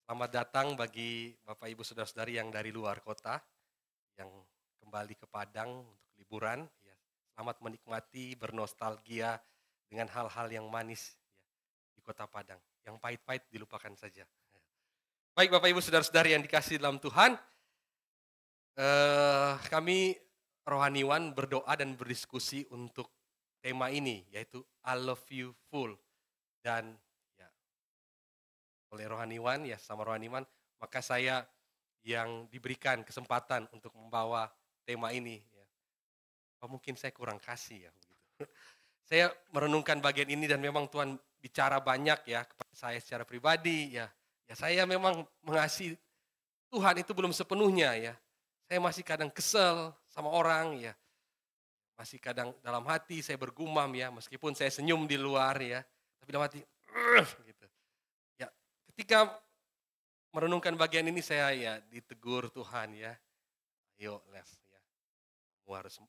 Selamat datang bagi Bapak Ibu Saudara-saudari yang dari luar kota, yang kembali ke Padang untuk liburan. Ya. Selamat menikmati, bernostalgia dengan hal-hal yang manis ya, di kota Padang. Yang pahit-pahit dilupakan saja. Baik Bapak Ibu Saudara-saudari yang dikasihi dalam Tuhan, kami rohaniwan berdoa dan berdiskusi untuk tema ini, yaitu I love you full. Dan ya, oleh rohaniwan, ya sama rohaniwan, maka saya yang diberikan kesempatan untuk membawa tema ini. Ya. Oh, mungkin saya kurang kasih ya. Begitu. Saya merenungkan bagian ini dan memang Tuhan bicara banyak ya kepada saya secara pribadi ya. Ya saya memang mengasihi Tuhan itu belum sepenuhnya ya. Saya masih kadang kesel sama orang ya. Masih kadang dalam hati saya bergumam ya, meskipun saya senyum di luar ya. Tapi dalam hati, gitu. Ya, ketika merenungkan bagian ini saya ya ditegur Tuhan ya. Ayo Les ya, kamu harus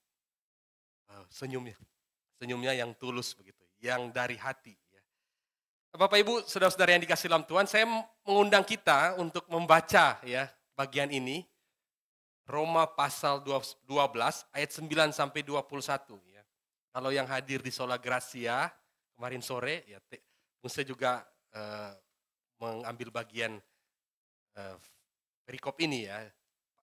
senyumnya. Senyumnya yang tulus begitu, yang dari hati ya. Bapak Ibu, saudara-saudara yang dikasihi dalam Tuhan, saya mengundang kita untuk membaca ya bagian ini. Roma pasal 12 ayat 9 sampai 21 ya. Kalau yang hadir di Sola Gracia kemarin sore ya Musa juga mengambil bagian perikop ini ya.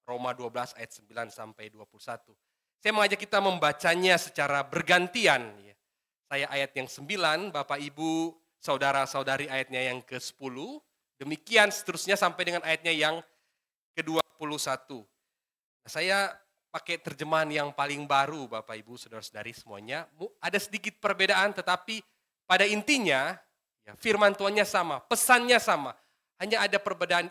Roma 12 ayat 9 sampai 21. Saya mengajak kita membacanya secara bergantian. Ya. Saya ayat yang 9, Bapak Ibu, saudara-saudari ayatnya yang ke-10. Demikian seterusnya sampai dengan ayatnya yang ke-21. Nah, saya pakai terjemahan yang paling baru Bapak Ibu, saudara-saudari semuanya. Ada sedikit perbedaan tetapi pada intinya ya, firman Tuhannya sama, pesannya sama. Hanya ada perbedaan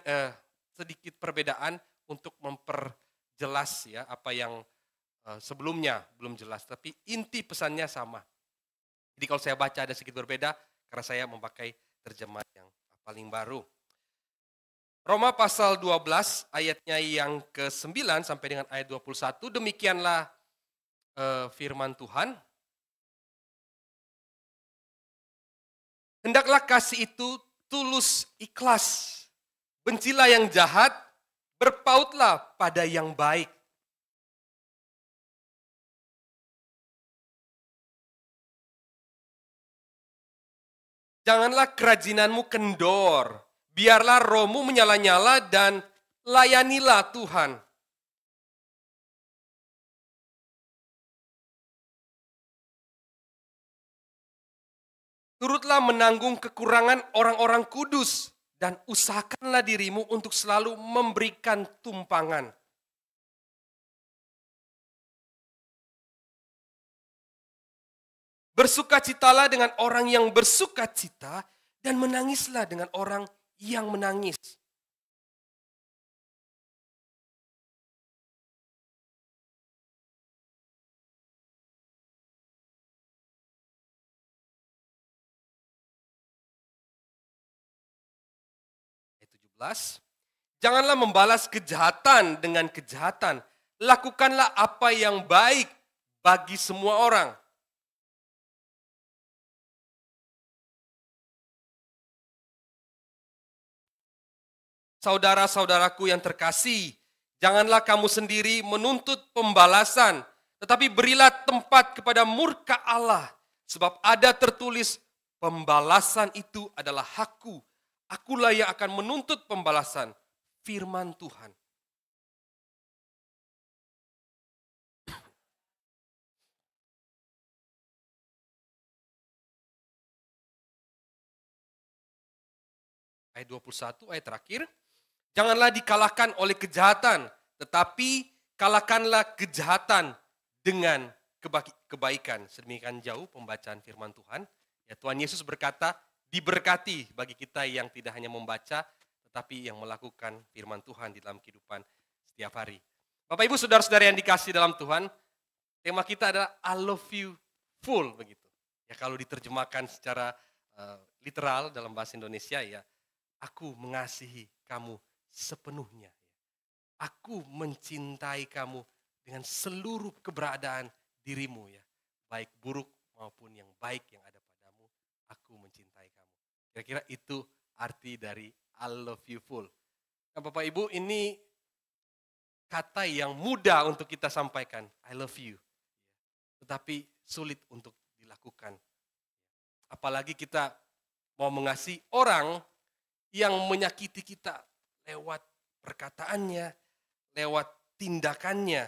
sedikit perbedaan untuk memperjelas ya apa yang sebelumnya belum jelas, tapi inti pesannya sama. Jadi kalau saya baca ada sedikit berbeda karena saya memakai terjemahan yang paling baru. Roma pasal 12 ayatnya yang ke-9 sampai dengan ayat 21, demikianlah firman Tuhan. Hendaklah kasih itu tulus ikhlas. Bencilah yang jahat, berpautlah pada yang baik. Janganlah kerajinanmu kendor, biarlah rohmu menyala-nyala dan layanilah Tuhan. Turutlah menanggung kekurangan orang-orang kudus dan usahakanlah dirimu untuk selalu memberikan tumpangan. Bersukacitalah dengan orang yang bersukacita dan menangislah dengan orang yang menangis. Ayat 17. Janganlah membalas kejahatan dengan kejahatan. Lakukanlah apa yang baik bagi semua orang. Saudara-saudaraku yang terkasih, janganlah kamu sendiri menuntut pembalasan, tetapi berilah tempat kepada murka Allah. Sebab ada tertulis, pembalasan itu adalah hakku. Akulah yang akan menuntut pembalasan. Firman Tuhan. Ayat 21, ayat terakhir. Janganlah dikalahkan oleh kejahatan, tetapi kalahkanlah kejahatan dengan kebaikan. Sedemikian jauh pembacaan firman Tuhan. Ya, Tuhan Yesus berkata, diberkati bagi kita yang tidak hanya membaca, tetapi yang melakukan firman Tuhan di dalam kehidupan setiap hari. Bapak Ibu saudara-saudara yang dikasih dalam Tuhan, tema kita adalah I love you full begitu. Ya kalau diterjemahkan secara literal dalam bahasa Indonesia ya, aku mengasihi kamu sepenuhnya. Aku mencintai kamu dengan seluruh keberadaan dirimu ya. Baik buruk maupun yang baik yang ada padamu, aku mencintai kamu. Kira-kira itu arti dari I love you full. Nah, Bapak Ibu, ini kata yang mudah untuk kita sampaikan, I love you. Tetapi sulit untuk dilakukan. Apalagi kita mau mengasihi orang yang menyakiti kita lewat perkataannya, lewat tindakannya.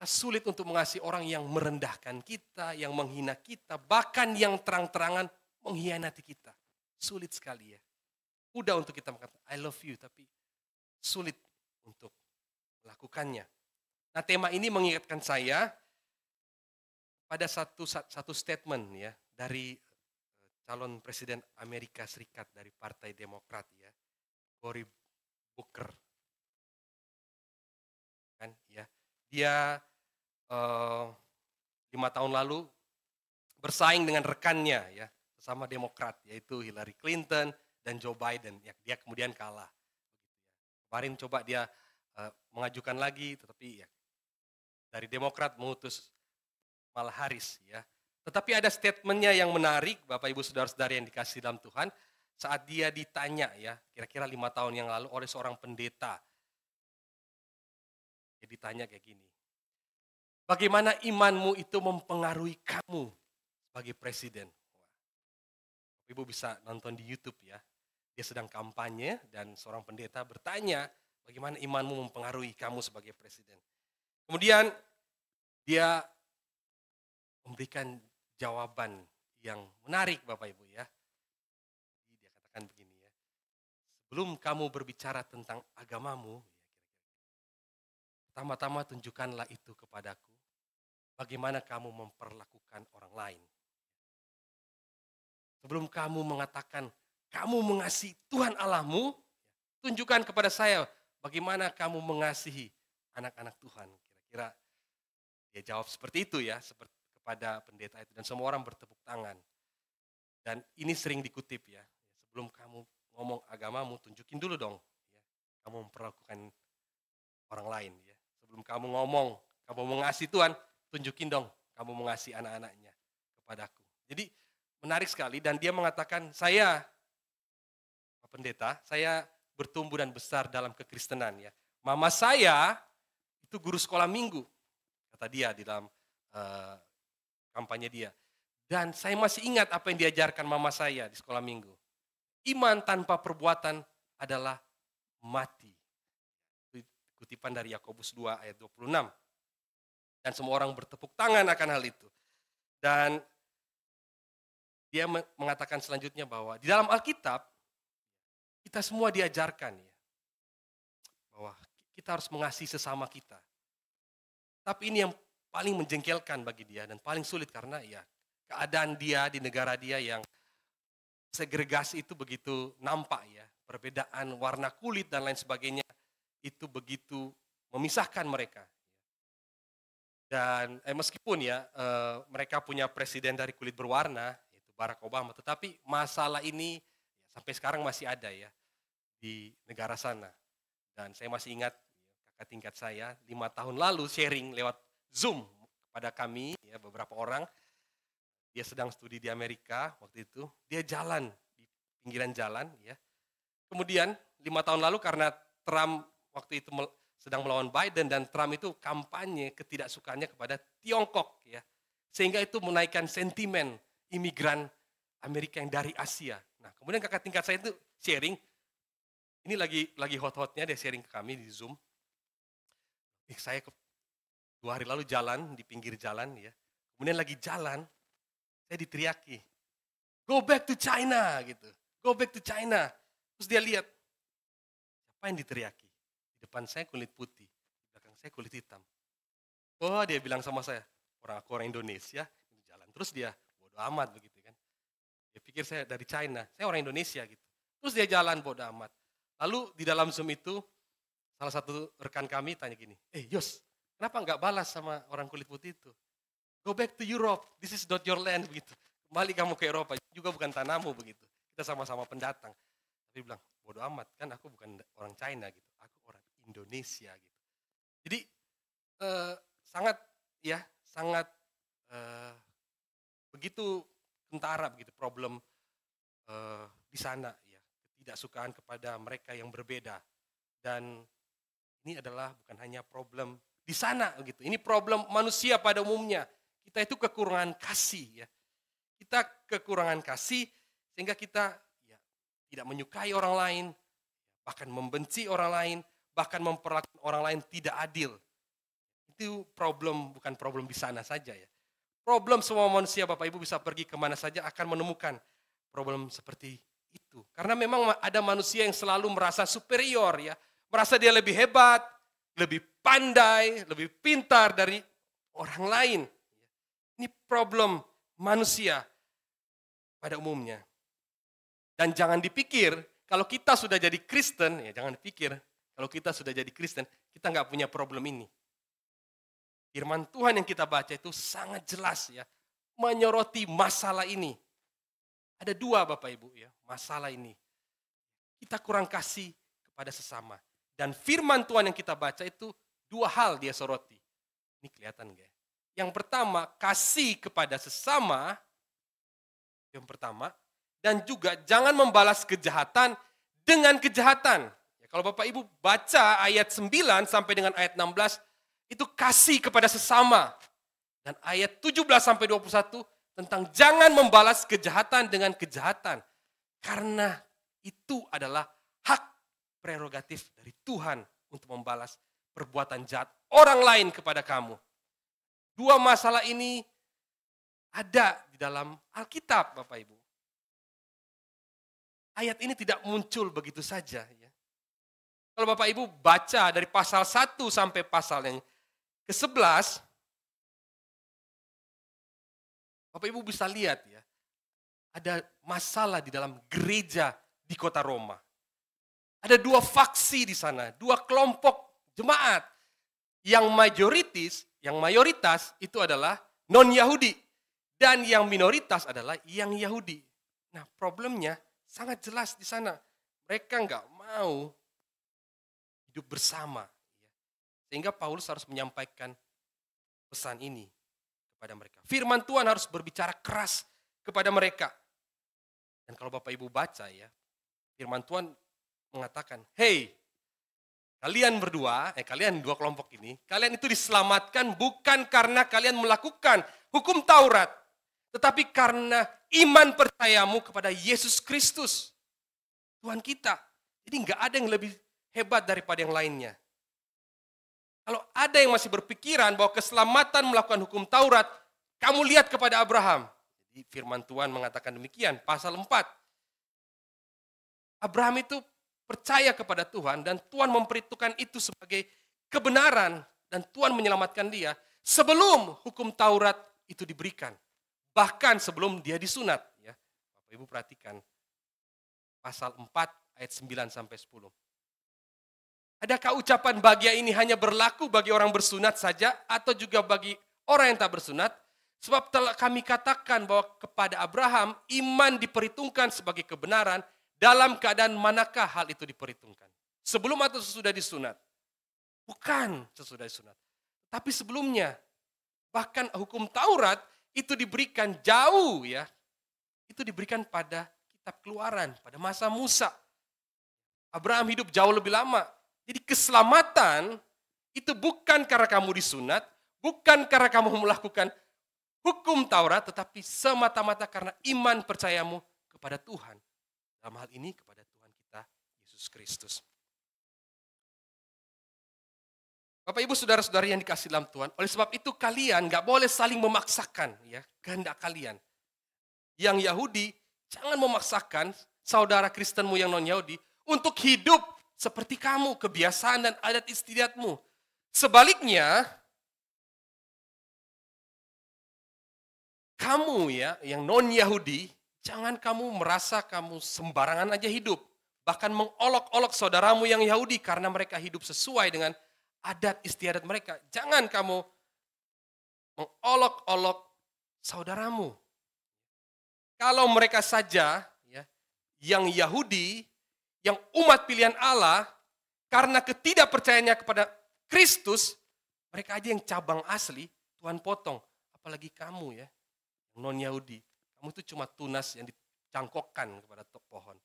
Sulit untuk mengasihi orang yang merendahkan kita, yang menghina kita, bahkan yang terang-terangan mengkhianati kita. Sulit sekali ya. Mudah untuk kita mengatakan I love you, tapi sulit untuk melakukannya. Nah, tema ini mengingatkan saya pada satu statement ya dari calon presiden Amerika Serikat dari Partai Demokrat ya, Cory Booker. Kan ya. Dia 5 tahun lalu bersaing dengan rekannya ya, sesama Demokrat yaitu Hillary Clinton dan Joe Biden. Ya, dia kemudian kalah. Kemarin coba dia mengajukan lagi, tetapi ya dari Demokrat mengutus malah Harris ya. Tetapi ada statementnya yang menarik, Bapak Ibu Saudara-saudari yang dikasihi dalam Tuhan, saat dia ditanya ya, kira-kira 5 tahun yang lalu oleh seorang pendeta. Dia ditanya kayak gini, bagaimana imanmu itu mempengaruhi kamu sebagai presiden? Bapak Ibu bisa nonton di YouTube ya. Dia sedang kampanye dan seorang pendeta bertanya, bagaimana imanmu mempengaruhi kamu sebagai presiden? Kemudian dia memberikan jawaban yang menarik Bapak Ibu ya. Dia katakan begini ya, sebelum kamu berbicara tentang agamamu, pertama-tama tunjukkanlah itu kepadaku, bagaimana kamu memperlakukan orang lain. Sebelum kamu mengatakan kamu mengasihi Tuhan Allahmu, tunjukkan kepada saya bagaimana kamu mengasihi anak-anak Tuhan. Kira-kira dia jawab seperti itu ya, seperti kepada pendeta itu, dan semua orang bertepuk tangan. Dan ini sering dikutip ya, sebelum kamu ngomong agamamu, tunjukin dulu dong ya, kamu memperlakukan orang lain ya. Sebelum kamu ngomong, kamu mengasihi Tuhan, tunjukin dong kamu mengasihi anak-anaknya kepadaku. Jadi menarik sekali, dan dia mengatakan, saya pendeta, saya bertumbuh dan besar dalam kekristenan ya. Mama saya itu guru sekolah minggu, kata dia di dalam kampanye dia. Dan saya masih ingat apa yang diajarkan mama saya di sekolah minggu. Iman tanpa perbuatan adalah mati. Kutipan dari Yakobus 2 ayat 26. Dan semua orang bertepuk tangan akan hal itu. Dan dia mengatakan selanjutnya bahwa di dalam Alkitab, kita semua diajarkan ya, bahwa kita harus mengasihi sesama kita. Tapi ini yang paling menjengkelkan bagi dia dan paling sulit karena ya keadaan dia di negara dia yang segregasi itu begitu nampak ya. Perbedaan warna kulit dan lain sebagainya itu begitu memisahkan mereka. Dan meskipun ya mereka punya presiden dari kulit berwarna, yaitu Barack Obama, tetapi masalah ini ya, sampai sekarang masih ada ya di negara sana. Dan saya masih ingat kakak tingkat saya 5 tahun lalu sharing lewat Zoom kepada kami ya, beberapa orang. Dia sedang studi di Amerika waktu itu, dia jalan di pinggiran jalan ya. Kemudian 5 tahun lalu karena Trump waktu itu sedang melawan Biden, dan Trump itu kampanye ketidaksukaannya kepada Tiongkok ya. Sehingga itu menaikkan sentimen imigran Amerika yang dari Asia. Nah, kemudian kakak tingkat saya itu sharing, ini lagi hot-hotnya dia sharing ke kami di Zoom. Saya 2 hari lalu jalan di pinggir jalan ya. Kemudian lagi jalan, saya diteriaki, go back to China gitu, go back to China. Terus dia lihat, siapa yang diteriaki? Di depan saya kulit putih, di belakang saya kulit hitam. Oh, dia bilang sama saya, aku orang Indonesia, jalan. Terus dia, bodo amat begitu kan. Dia pikir saya dari China, saya orang Indonesia gitu. Terus dia jalan bodo amat. Lalu di dalam Zoom itu, salah satu rekan kami tanya gini, Yos, kenapa nggak balas sama orang kulit putih itu? Go back to Europe, this is not your land, begitu. Kembali kamu ke Eropa, juga bukan tanahmu, begitu. Kita sama-sama pendatang. Tapi bilang, bodo amat, kan aku bukan orang China, gitu. Aku orang Indonesia, gitu. Jadi, sangat begitu kentara, begitu, problem di sana, ya. ketidaksukaan kepada mereka yang berbeda. Dan ini adalah bukan hanya problem di sana gitu. Ini problem manusia pada umumnya. Kita itu kekurangan kasih ya. Kita kekurangan kasih sehingga kita ya, tidak menyukai orang lain, bahkan membenci orang lain, bahkan memperlakukan orang lain tidak adil. Itu problem, bukan problem di sana saja ya. Problem semua manusia, Bapak Ibu bisa pergi kemana saja akan menemukan problem seperti itu. Karena memang ada manusia yang selalu merasa superior ya. Merasa dia lebih hebat, lebih pandai, lebih pintar dari orang lain. Ini problem manusia pada umumnya. Dan jangan dipikir kalau kita sudah jadi Kristen, ya jangan dipikir kalau kita sudah jadi Kristen, kita nggak punya problem ini. Firman Tuhan yang kita baca itu sangat jelas ya, menyoroti masalah ini. Ada dua Bapak Ibu ya, masalah ini. Kita kurang kasih kepada sesama. Dan firman Tuhan yang kita baca itu dua hal dia soroti. Ini kelihatan nggak? Yang pertama, kasih kepada sesama. Yang pertama, dan juga jangan membalas kejahatan dengan kejahatan. Ya, kalau Bapak Ibu baca ayat 9 sampai dengan ayat 16, itu kasih kepada sesama. Dan ayat 17 sampai 21 tentang jangan membalas kejahatan dengan kejahatan. Karena itu adalah hak prerogatif dari Tuhan untuk membalas perbuatan jahat orang lain kepada kamu. Dua masalah ini ada di dalam Alkitab, Bapak Ibu. Ayat ini tidak muncul begitu saja. Ya. Kalau Bapak Ibu baca dari pasal 1 sampai pasal yang ke-11, Bapak Ibu bisa lihat ya, ada masalah di dalam gereja di kota Roma. Ada dua faksi di sana, dua kelompok jemaat. Yang mayoritas itu adalah non-Yahudi. Dan yang minoritas adalah yang Yahudi. Nah problemnya sangat jelas di sana. Mereka nggak mau hidup bersama. Sehingga Paulus harus menyampaikan pesan ini kepada mereka. Firman Tuhan harus berbicara keras kepada mereka. Dan kalau Bapak Ibu baca ya, firman Tuhan mengatakan, hey, kalian berdua, kalian dua kelompok ini, kalian itu diselamatkan bukan karena kalian melakukan hukum Taurat, tetapi karena iman percayamu kepada Yesus Kristus, Tuhan kita. Jadi nggak ada yang lebih hebat daripada yang lainnya. Kalau ada yang masih berpikiran bahwa keselamatan melakukan hukum Taurat, kamu lihat kepada Abraham. Jadi firman Tuhan mengatakan demikian, pasal 4. Abraham itu percaya kepada Tuhan dan Tuhan memperhitungkan itu sebagai kebenaran dan Tuhan menyelamatkan dia sebelum hukum Taurat itu diberikan. Bahkan sebelum dia disunat. Ya. Bapak Ibu perhatikan, pasal 4 ayat 9 sampai 10. Adakah ucapan bahagia ini hanya berlaku bagi orang bersunat saja atau juga bagi orang yang tak bersunat? Sebab telah kami katakan bahwa kepada Abraham iman diperhitungkan sebagai kebenaran dalam keadaan manakah hal itu diperhitungkan? Sebelum atau sesudah disunat? Bukan sesudah disunat. Tapi sebelumnya. Bahkan hukum Taurat itu diberikan jauh ya. Itu diberikan pada kitab Keluaran, pada masa Musa. Abraham hidup jauh lebih lama. Jadi keselamatan itu bukan karena kamu disunat, bukan karena kamu melakukan hukum Taurat, tetapi semata-mata karena iman percayamu kepada Tuhan. Dalam hal ini kepada Tuhan kita, Yesus Kristus. Bapak Ibu saudara-saudari yang dikasihi dalam Tuhan, oleh sebab itu kalian gak boleh saling memaksakan ya kehendak kalian. Yang Yahudi, jangan memaksakan saudara Kristenmu yang non-Yahudi untuk hidup seperti kamu, kebiasaan dan adat istiadatmu. Sebaliknya, kamu ya yang non-Yahudi, jangan kamu merasa kamu sembarangan aja hidup. Bahkan mengolok-olok saudaramu yang Yahudi karena mereka hidup sesuai dengan adat istiadat mereka. Jangan kamu mengolok-olok saudaramu. Kalau mereka saja ya, yang Yahudi, yang umat pilihan Allah, karena ketidakpercayaannya kepada Kristus, mereka aja yang cabang asli, Tuhan potong. Apalagi kamu ya, non-Yahudi. Kamu itu cuma tunas yang dicangkokkan kepada pohon.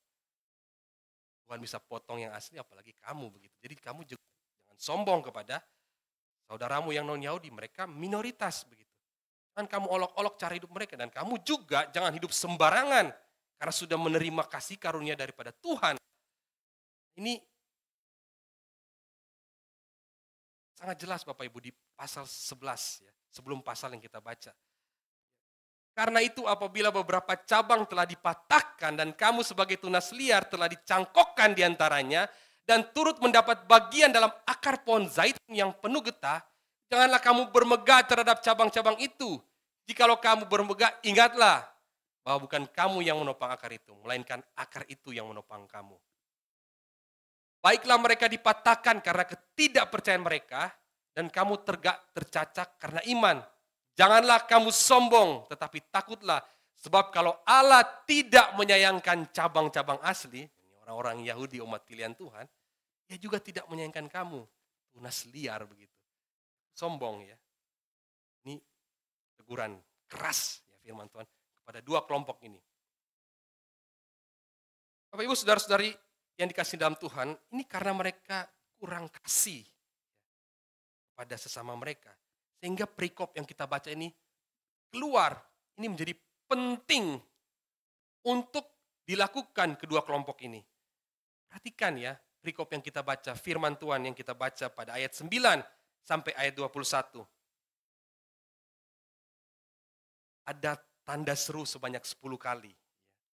Tuhan bisa potong yang asli, apalagi kamu begitu. Jadi kamu juga jangan sombong kepada saudaramu yang non-Yahudi, mereka minoritas begitu. Kan kamu olok-olok cara hidup mereka, dan kamu juga jangan hidup sembarangan karena sudah menerima kasih karunia daripada Tuhan. Ini sangat jelas Bapak Ibu di pasal 11 ya, sebelum pasal yang kita baca. Karena itu apabila beberapa cabang telah dipatahkan dan kamu sebagai tunas liar telah dicangkokkan diantaranya dan turut mendapat bagian dalam akar pohon zaitun yang penuh getah, janganlah kamu bermegah terhadap cabang-cabang itu. Jikalau kamu bermegah, ingatlah bahwa bukan kamu yang menopang akar itu, melainkan akar itu yang menopang kamu. Baiklah mereka dipatahkan karena ketidakpercayaan mereka, dan kamu tercacak karena iman. Janganlah kamu sombong, tetapi takutlah. Sebab kalau Allah tidak menyayangkan cabang-cabang asli, orang-orang Yahudi umat pilihan Tuhan, dia juga tidak menyayangkan kamu. Tunas liar begitu. Sombong ya. Ini teguran keras ya firman Tuhan kepada dua kelompok ini. Bapak Ibu saudara-saudari yang dikasih dalam Tuhan, ini karena mereka kurang kasih pada sesama mereka. Sehingga perikop yang kita baca ini keluar, ini menjadi penting untuk dilakukan kedua kelompok ini. Perhatikan ya, perikop yang kita baca, firman Tuhan yang kita baca pada ayat 9 sampai ayat 21. Ada tanda seru sebanyak 10 kali.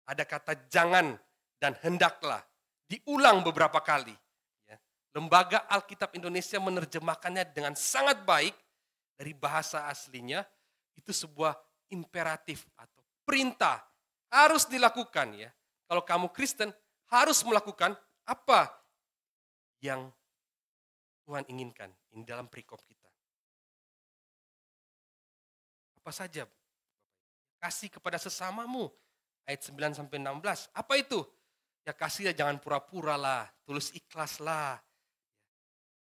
Ada kata jangan dan hendaklah, diulang beberapa kali. Lembaga Alkitab Indonesia menerjemahkannya dengan sangat baik. Dari bahasa aslinya, itu sebuah imperatif atau perintah. Harus dilakukan ya. Kalau kamu Kristen, harus melakukan apa yang Tuhan inginkan ini dalam perikop kita. Apa saja? Kasih kepada sesamamu. Ayat 9 sampai 16. Apa itu? Ya kasih jangan pura-pura lah, tulus ikhlas lah.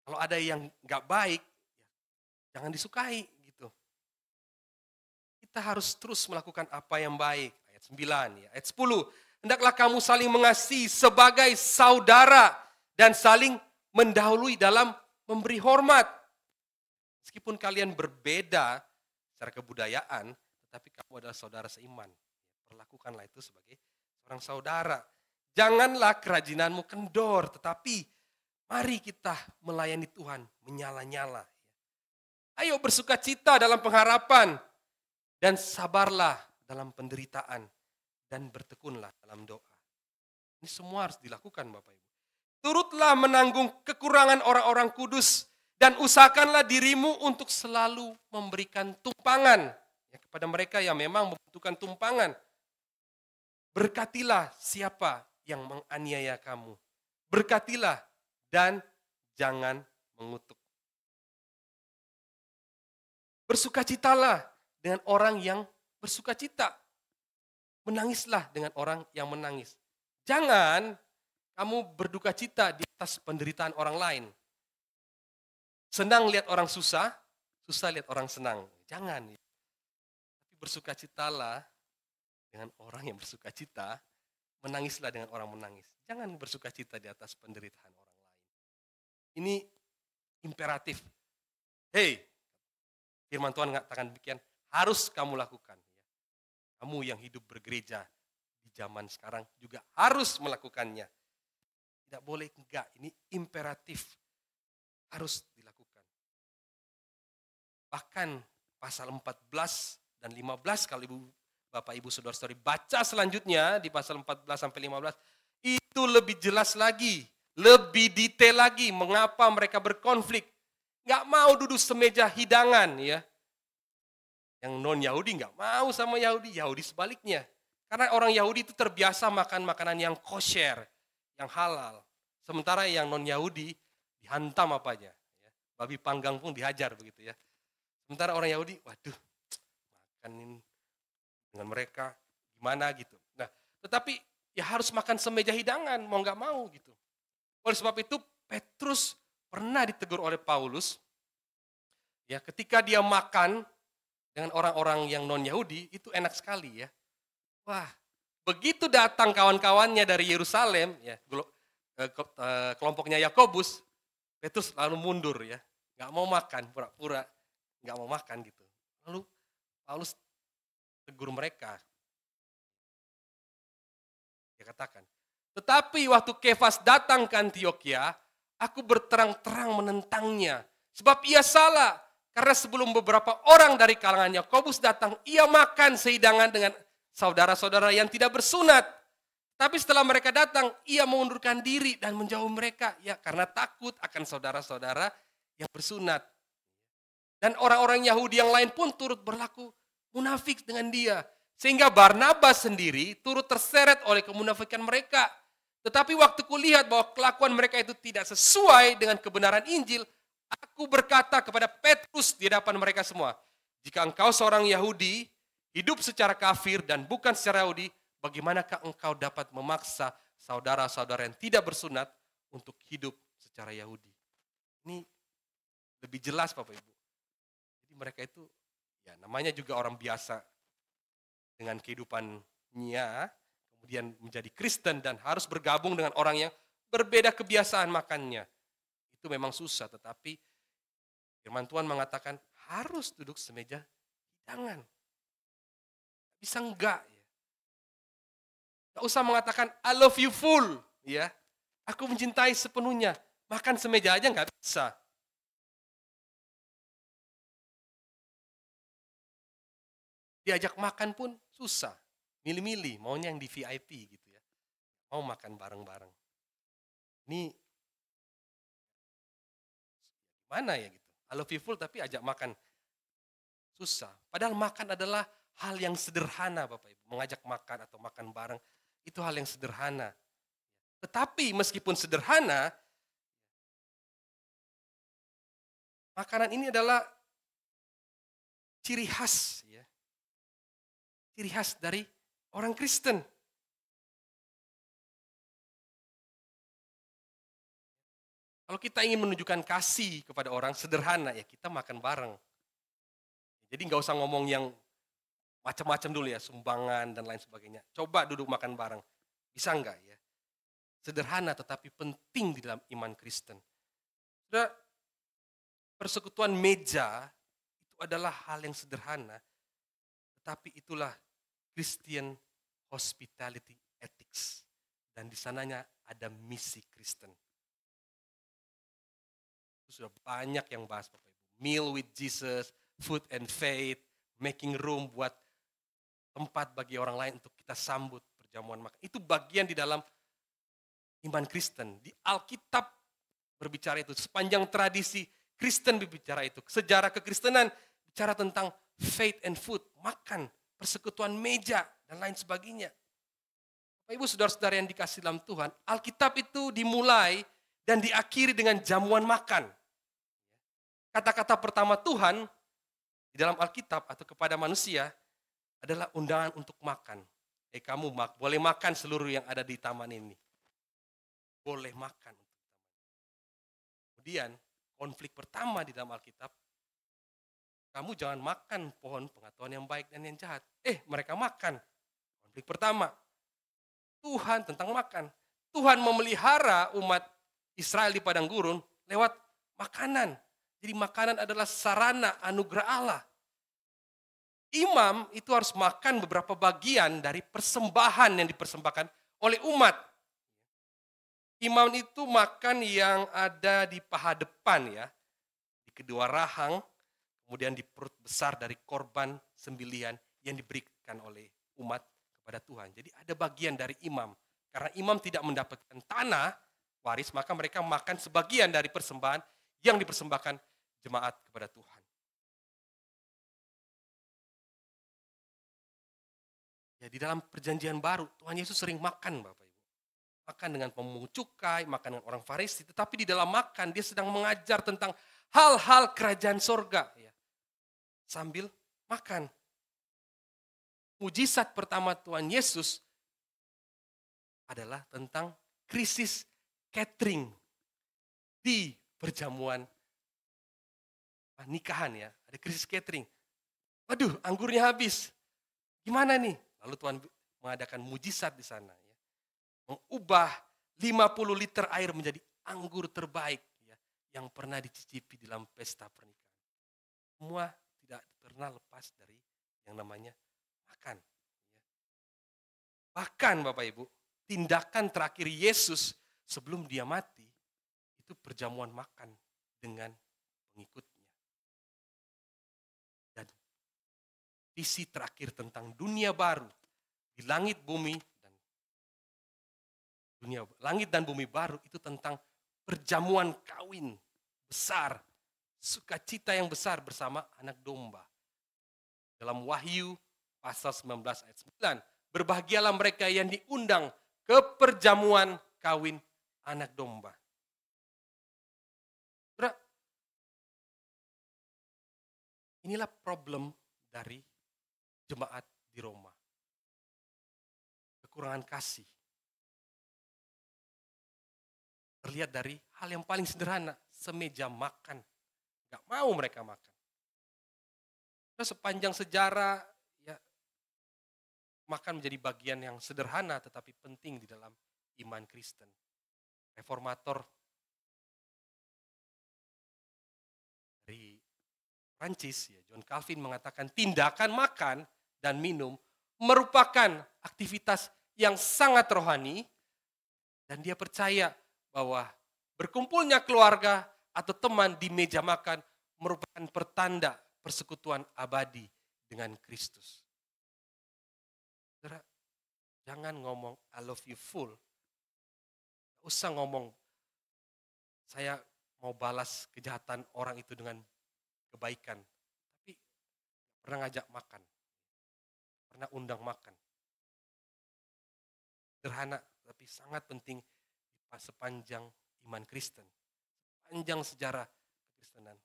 Kalau ada yang gak baik, jangan disukai gitu. Kita harus terus melakukan apa yang baik. Ayat 9 ya. Ayat 10. Hendaklah kamu saling mengasihi sebagai saudara dan saling mendahului dalam memberi hormat. Meskipun kalian berbeda secara kebudayaan, tetapi kamu adalah saudara seiman. Perlakukanlah itu sebagai seorang saudara. Janganlah kerajinanmu kendor, tetapi mari kita melayani Tuhan menyala-nyala. Ayo bersukacita dalam pengharapan dan sabarlah dalam penderitaan dan bertekunlah dalam doa. Ini semua harus dilakukan Bapak Ibu. Turutlah menanggung kekurangan orang-orang kudus dan usahakanlah dirimu untuk selalu memberikan tumpangan ya, kepada mereka yang memang membutuhkan tumpangan. Berkatilah siapa yang menganiaya kamu. Berkatilah dan jangan mengutuk. Bersukacitalah dengan orang yang bersukacita. Menangislah dengan orang yang menangis. Jangan kamu berduka cita di atas penderitaan orang lain. Senang lihat orang susah, susah lihat orang senang. Jangan. Tapi bersukacitalah dengan orang yang bersukacita, menangislah dengan orang menangis. Jangan bersukacita di atas penderitaan orang lain. Ini imperatif. Hei, firman Tuhan mengatakan demikian, harus kamu lakukan. Kamu yang hidup bergereja di zaman sekarang juga harus melakukannya. Tidak boleh enggak, ini imperatif. Harus dilakukan. Bahkan pasal 14 dan 15 kalau Bapak Ibu Saudara-saudari baca selanjutnya di pasal 14 sampai 15, itu lebih jelas lagi, lebih detail lagi mengapa mereka berkonflik. Enggak mau duduk semeja hidangan ya. Yang non-Yahudi enggak mau sama Yahudi, Yahudi sebaliknya. Karena orang Yahudi itu terbiasa makan makanan yang kosher, yang halal. Sementara yang non-Yahudi dihantam apa aja. Ya. Babi panggang pun dihajar begitu ya. Sementara orang Yahudi, waduh, makan dengan mereka gimana gitu. Nah, tetapi ya harus makan semeja hidangan, mau nggak mau gitu. Oleh sebab itu Petrus pernah ditegur oleh Paulus, ya ketika dia makan dengan orang-orang yang non-Yahudi, itu enak sekali ya. Wah, begitu datang kawan-kawannya dari Yerusalem, ya kelompoknya Yakobus, Petrus lalu mundur ya, nggak mau makan, pura-pura nggak mau makan gitu. Lalu Paulus tegur mereka, dia katakan, tetapi waktu Kefas datang ke Antioquia, aku berterang-terang menentangnya, sebab ia salah. Karena sebelum beberapa orang dari kalangan Yakobus datang, ia makan sehidangan dengan saudara-saudara yang tidak bersunat. Tapi setelah mereka datang, ia mengundurkan diri dan menjauh mereka. Ya, karena takut akan saudara-saudara yang bersunat. Dan orang-orang Yahudi yang lain pun turut berlaku munafik dengan dia. Sehingga Barnabas sendiri turut terseret oleh kemunafikan mereka. Tetapi waktu kulihat bahwa kelakuan mereka itu tidak sesuai dengan kebenaran Injil, aku berkata kepada Petrus di hadapan mereka semua, jika engkau seorang Yahudi, hidup secara kafir dan bukan secara Yahudi, bagaimanakah engkau dapat memaksa saudara-saudara yang tidak bersunat untuk hidup secara Yahudi? Ini lebih jelas Bapak Ibu. Jadi mereka itu ya namanya juga orang biasa dengan kehidupannya, kemudian menjadi Kristen dan harus bergabung dengan orang yang berbeda kebiasaan makannya. Itu memang susah, tetapi firman Tuhan mengatakan harus duduk semeja hidangan. Bisa enggak ya? Gak usah mengatakan I love you full, ya. Aku mencintai sepenuhnya. Makan semeja aja nggak bisa. Diajak makan pun susah. Milih-milih, maunya yang di VIP gitu ya. Mau makan bareng-bareng. Ini mana ya gitu. I love you full tapi ajak makan susah. Padahal makan adalah hal yang sederhana Bapak Ibu. Mengajak makan atau makan bareng itu hal yang sederhana. Tetapi meskipun sederhana, makanan ini adalah ciri khas ya. Ciri khas dari orang Kristen. Kalau kita ingin menunjukkan kasih kepada orang sederhana ya kita makan bareng. Jadi nggak usah ngomong yang macam-macam dulu ya, sumbangan dan lain sebagainya. Coba duduk makan bareng. Bisa enggak ya? Sederhana tetapi penting di dalam iman Kristen. Saudara, persekutuan meja itu adalah hal yang sederhana, tetapi itulah Christian Hospitality Ethics. Dan di sananya ada misi Kristen. Itu sudah banyak yang bahas Bapak Ibu. Meal with Jesus, food and faith, making room buat tempat bagi orang lain untuk kita sambut perjamuan makan. Itu bagian di dalam iman Kristen. Di Alkitab berbicara itu. Sepanjang tradisi Kristen berbicara itu. Sejarah kekristenan bicara tentang faith and food, makan, persekutuan meja, dan lain sebagainya. Bapak Ibu saudara-saudara yang dikasih dalam Tuhan, Alkitab itu dimulai dan diakhiri dengan jamuan makan. Kata-kata pertama Tuhan di dalam Alkitab atau kepada manusia adalah undangan untuk makan. Kamu boleh makan seluruh yang ada di taman ini. Boleh makan. Kemudian konflik pertama di dalam Alkitab, kamu jangan makan pohon pengetahuan yang baik dan yang jahat. Mereka makan. Konflik pertama. Tuhan tentang makan. Tuhan memelihara umat Israel di padang gurun lewat makanan. Jadi makanan adalah sarana anugerah Allah. Imam itu harus makan beberapa bagian dari persembahan yang dipersembahkan oleh umat. Imam itu makan yang ada di paha depan ya, di kedua rahang, kemudian di perut besar dari korban sembelihan yang diberikan oleh umat kepada Tuhan. Jadi ada bagian dari imam. Karena imam tidak mendapatkan tanah waris, maka mereka makan sebagian dari persembahan yang dipersembahkan jemaat kepada Tuhan. Ya, di dalam perjanjian baru, Tuhan Yesus sering makan Bapak Ibu. Makan dengan pemungut cukai, makan dengan orang Farisi. Tetapi di dalam makan, dia sedang mengajar tentang hal-hal kerajaan sorga. Ya. Sambil makan. Mujizat pertama Tuhan Yesus adalah tentang krisis catering di perjamuan nikahan ya. Ada krisis catering. Waduh, anggurnya habis. Gimana nih? Lalu Tuhan mengadakan mujizat di sana. Ya. Mengubah 50 liter air menjadi anggur terbaik ya, yang pernah dicicipi dalam pesta pernikahan. Semua tidak pernah lepas dari yang namanya makan. Ya. Bahkan Bapak Ibu, tindakan terakhir Yesus sebelum dia mati, itu perjamuan makan dengan pengikutnya. Dan visi terakhir tentang dunia baru, di langit dan bumi baru itu tentang perjamuan kawin besar, sukacita yang besar bersama anak domba. Dalam Wahyu pasal 19 ayat 9, berbahagialah mereka yang diundang ke perjamuan kawin anak domba. Saudara, inilah problem dari jemaat di Roma. Kekurangan kasih. Terlihat dari hal yang paling sederhana, semeja makan. Gak mau mereka makan. Terus sepanjang sejarah, ya, makan menjadi bagian yang sederhana tetapi penting di dalam iman Kristen. Reformator dari Prancis, ya, John Calvin mengatakan tindakan makan dan minum merupakan aktivitas yang sangat rohani, dan dia percaya bahwa berkumpulnya keluarga atau teman di meja makan merupakan pertanda persekutuan abadi dengan Kristus. Saudara, jangan ngomong I love you full. Gak usah ngomong saya mau balas kejahatan orang itu dengan kebaikan. Tapi pernah ngajak makan. Pernah undang makan. Sederhana tapi sangat penting sepanjang iman Kristen. Sepanjang sejarah kekristenan.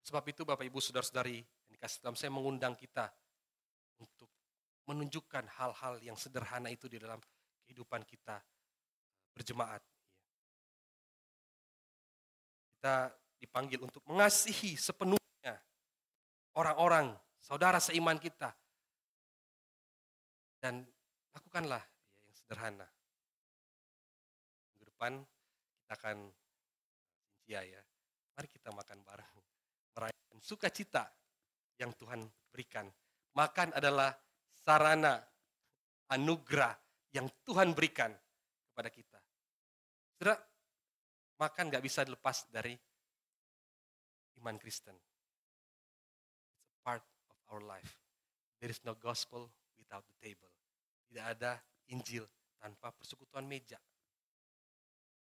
Sebab itu Bapak Ibu Saudara-saudari yang dikasih dalam, saya mengundang kita untuk menunjukkan hal-hal yang sederhana itu di dalam kehidupan kita berjemaat. Kita dipanggil untuk mengasihi sepenuhnya orang-orang, saudara seiman kita. Dan lakukanlah yang sederhana. Minggu depan kita akan ya. Mari kita makan bareng. Merayakan sukacita yang Tuhan berikan. Makan adalah sarana anugerah yang Tuhan berikan kepada kita. Saudara, makan gak bisa dilepas dari iman Kristen. It's a part of our life. There is no gospel without the table. Tidak ada Injil tanpa persekutuan meja.